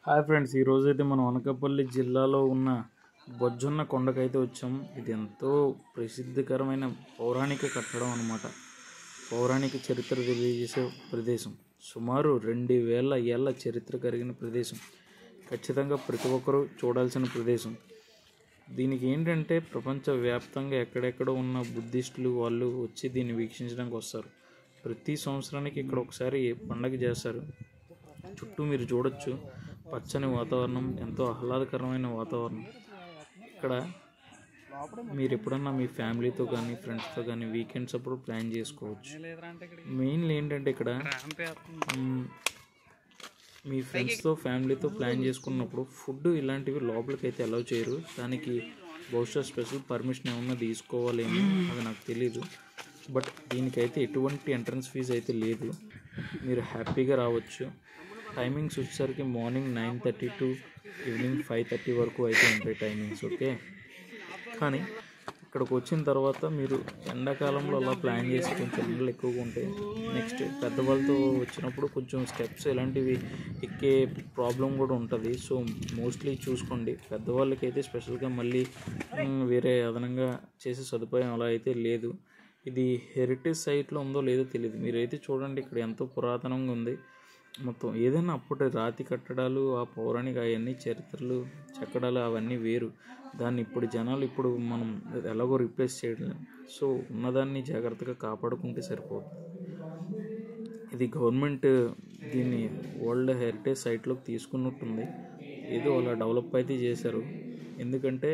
Hi friends, ఈరోజైతే మనం అనకాపల్లి జిల్లాలో ఉన్న బొజ్జన్న కొండకైతే వచ్చాం. ఇది ఎంతో ప్రసిద్ధికరమైన పౌరాణిక కట్టడం అన్నమాట. పౌరాణిక చరిత్ర తెలియజేసే ప్రదేశం. సుమారు 2000 ఏళ్ల చరిత్ర కలిగిన ప్రదేశం. ఖచ్చితంగా ప్రతి ఒక్కరూ చూడాల్సిన ప్రదేశం. దీనికి ఏంటంటే ప్రపంచవ్యాప్తంగా ఎక్కడెక్కడ ఉన్న బుద్ధిస్టులు వాళ్ళు వచ్చి దీన్ని వీక్షించడానికి వస్తారు. ప్రతి సంవత్సరానికి ఇక్కడ ఒకసారి పండగ చేస్తారు. చుట్టూ మీరు చూడొచ్చు, పచ్చని వాతావరణం, ఎంతో ఆహ్లాదకరమైన వాతావరణం. ఇక్కడ మీరు ఎప్పుడన్నా మీ ఫ్యామిలీతో కానీ ఫ్రెండ్స్తో కానీ వీకెండ్స్ అప్పుడు ప్లాన్ చేసుకోవచ్చు. మెయిన్లీ ఏంటంటే ఇక్కడ మీ ఫ్రెండ్స్తో ఫ్యామిలీతో ప్లాన్ చేసుకున్నప్పుడు ఫుడ్ ఇలాంటివి లోపలికి అయితే అలౌ చేయరు. దానికి బహుశా స్పెషల్ పర్మిషన్ ఏమన్నా తీసుకోవాలేమో, అది నాకు తెలీదు. బట్ దీనికైతే ఎటువంటి ఎంట్రన్స్ ఫీజు అయితే లేదు. మీరు హ్యాపీగా రావచ్చు. టైమింగ్స్ వచ్చేసరికి మార్నింగ్ 9:30 టు ఈవినింగ్ 5:30 వరకు అయితే ఉంటాయి టైమింగ్స్. ఓకే, కానీ ఇక్కడికి వచ్చిన తర్వాత మీరు ఎండాకాలంలో అలా ప్లాన్ చేసి కొంచెం ఎండలు ఎక్కువగా ఉంటాయి. నెక్స్ట్ పెద్దవాళ్ళతో వచ్చినప్పుడు కొంచెం స్టెప్స్ ఇలాంటివి ఎక్కే ప్రాబ్లం కూడా ఉంటుంది. సో మోస్ట్లీ చూసుకోండి. పెద్దవాళ్ళకి అయితే స్పెషల్గా మళ్ళీ వేరే అదనంగా చేసే సదుపాయం అలా అయితే లేదు. ఇది హెరిటేజ్ సైట్లో ఉందో లేదో తెలియదు. మీరైతే చూడండి, ఇక్కడ ఎంతో పురాతనంగా ఉంది. మొత్తం ఏదైనా అప్పటి రాతి కట్టడాలు, ఆ పౌరాణిక అవన్నీ చరిత్రలు చెక్కడాలు అవన్నీ వేరు. దాన్ని ఇప్పుడు జనాలు మనం ఎలాగో రీప్లేస్ చేయడం. సో ఉన్నదాన్ని జాగ్రత్తగా కాపాడుకుంటే సరిపోతుంది. ఇది గవర్నమెంట్ దీన్ని వరల్డ్ హెరిటేజ్ సైట్లోకి తీసుకున్నట్టుంది. ఏదో అలా డెవలప్ అయితే చేశారు. ఎందుకంటే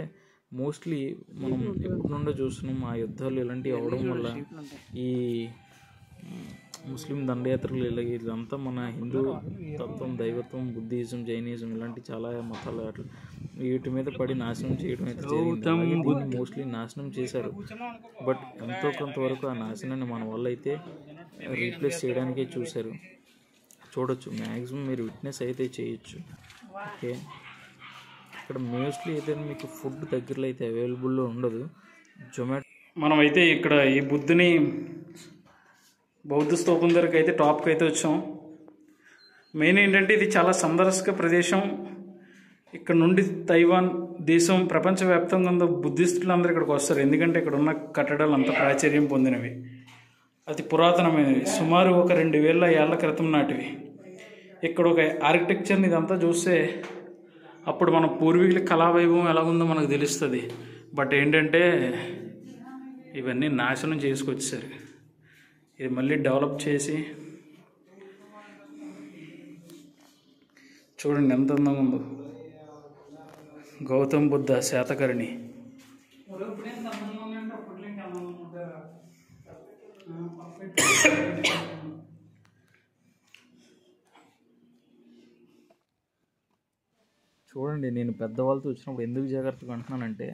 మోస్ట్లీ మనం ఎప్పటి నుండో చూస్తున్నాం, ఆ యుద్ధాలు ఇలాంటివి అవడం వల్ల ఈ ముస్లిం దండయాత్రలు ఇదంతా మన హిందూ తత్వం, దైవత్వం, బుద్ధిజం, జైనిజం ఇలాంటి చాలా మతాలు అట్లా వీటి మీద పడి నాశనం చేయడం అయితే జరిగింది. మోస్ట్లీ నాశనం చేశారు. బట్ ఎంతో కొంతవరకు ఆ నాశనాన్ని మన వాళ్ళు అయితే రీప్లేస్ చేయడానికే చూశారు. చూడొచ్చు, మ్యాక్సిమం మీరు విట్నెస్ అయితే చేయొచ్చు. ఓకే, ఇక్కడ మోస్ట్లీ అయితే మీకు ఫుడ్ దగ్గరలో అయితే అవైలబుల్లో ఉండదు. జొమాటో మనమైతే ఇక్కడ ఈ బుద్ధుని బౌద్ధ స్తూపం దగ్గరికి అయితే టాప్కి అయితే వచ్చాం. మెయిన్ ఏంటంటే ఇది చాలా సందర్శక ప్రదేశం. ఇక్కడ నుండి తైవాన్ దేశం ప్రపంచవ్యాప్తంగా ఉన్న బుద్ధిస్టులు అందరూ ఇక్కడికి వస్తారు. ఎందుకంటే ఇక్కడ ఉన్న కట్టడాలు అంత ప్రాచుర్యం పొందినవి, అతి పురాతనమైనవి, సుమారు ఒక 2000 ఏళ్ల క్రితం నాటివి. ఇక్కడ ఒక ఆర్కిటెక్చర్ని ఇదంతా చూస్తే అప్పుడు మన పూర్వీకుల కళావైభవం ఎలా ఉందో మనకు తెలుస్తుంది. బట్ ఏంటంటే ఇవన్నీ నాశనం చేసుకొచ్చారు. ఇది మళ్ళీ డెవలప్ చేసి చూడండి ఎంత అందంగా ఉందో. గౌతమ్ బుద్ధ శాతకర్ణి. చూడండి, నేను పెద్దవాళ్ళతో వచ్చినప్పుడు ఎందుకు జాగ్రత్తగా అంటున్నానంటే,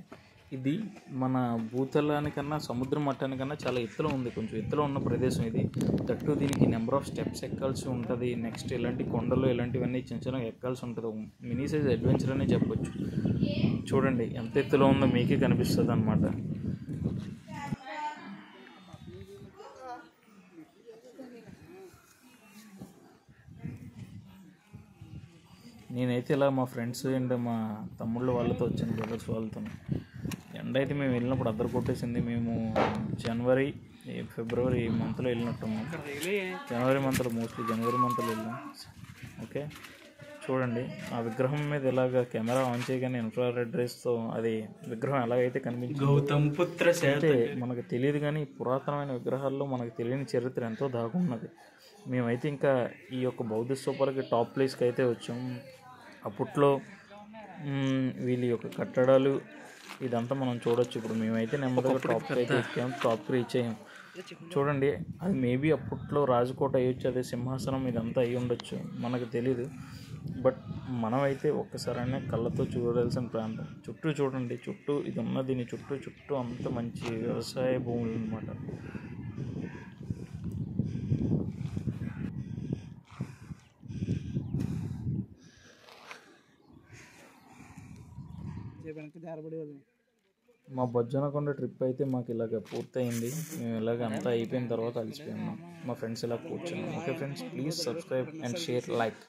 ఇది మన భూతలానికన్నా సముద్ర మట్టానికన్నా చాలా ఎత్తులో ఉంది. కొంచెం ఎత్తులో ఉన్న ప్రదేశం ఇది. దట్టు దీనికి నెంబర్ ఆఫ్ స్టెప్స్ ఎక్కాల్సి ఉంటుంది. నెక్స్ట్ ఇలాంటి కొండలు ఇలాంటివన్నీ చిన్న చిన్న ఎక్కాల్సి ఉంటుంది. మినీ సైజ్ అడ్వెంచర్ అనే చెప్పొచ్చు. చూడండి ఎంత ఎత్తులో ఉందో మీకే కనిపిస్తుంది అన్నమాట. నేనైతే ఇలా మా ఫ్రెండ్స్ అండ్ మా తమ్ముళ్ళ వాళ్ళతో వచ్చాను, బ్రదర్స్ వాళ్ళతో. ఎండ అయితే మేము వెళ్ళినప్పుడు అద్దరు కొట్టేసింది. మేము జనవరి ఫిబ్రవరి మంత్లో వెళ్ళినట్టున్నాం. జనవరి మంత్లో వెళ్ళాం. ఓకే, చూడండి ఆ విగ్రహం మీద ఇలాగ కెమెరా ఆన్ చేయగానే ఇన్ఫ్రారెడ్ రేస్తో అది విగ్రహం ఎలాగైతే కనిపించింది. గౌతమ్ పుత్ర అంటే మనకు తెలియదు, కానీ పురాతనమైన విగ్రహాల్లో మనకు తెలియని చరిత్ర ఎంతో దాగున్నది. మేమైతే ఇంకా ఈ యొక్క బౌద్ధ స్తూపాలకి టాప్ ప్లేస్కి అయితే వచ్చాం. అప్పట్లో వీళ్ళ యొక్క కట్టడాలు ఇదంతా మనం చూడొచ్చు. ఇప్పుడు మేమైతే నెమ్మదిగా టాప్కి అయితే ఎక్కాం, టాప్కి రీచ్ అయ్యాం. చూడండి, అది మేబీ అప్పట్లో రాజకోట అయ్యొచ్చు, అదే సింహాసనం ఇదంతా అయ్యి ఉండొచ్చు, మనకు తెలీదు. బట్ మనమైతే ఒక్కసారైనా కళ్ళతో చూడాల్సిన ప్రాంతం. చుట్టూ చూడండి, చుట్టూ ఇది ఉన్న దీని చుట్టూ అంత మంచి వ్యవసాయ భూములు అన్నమాట. మా బొజ్జనకొండ ట్రిప్ అయితే మాకు ఇలాగ పూర్తయింది. మేము ఇలాగ అంతా అయిపోయిన తర్వాత అలసిపోయినాం. మా ఫ్రెండ్స్ ఇలా కూర్చున్నాం. Okay friends, please subscribe and share, like.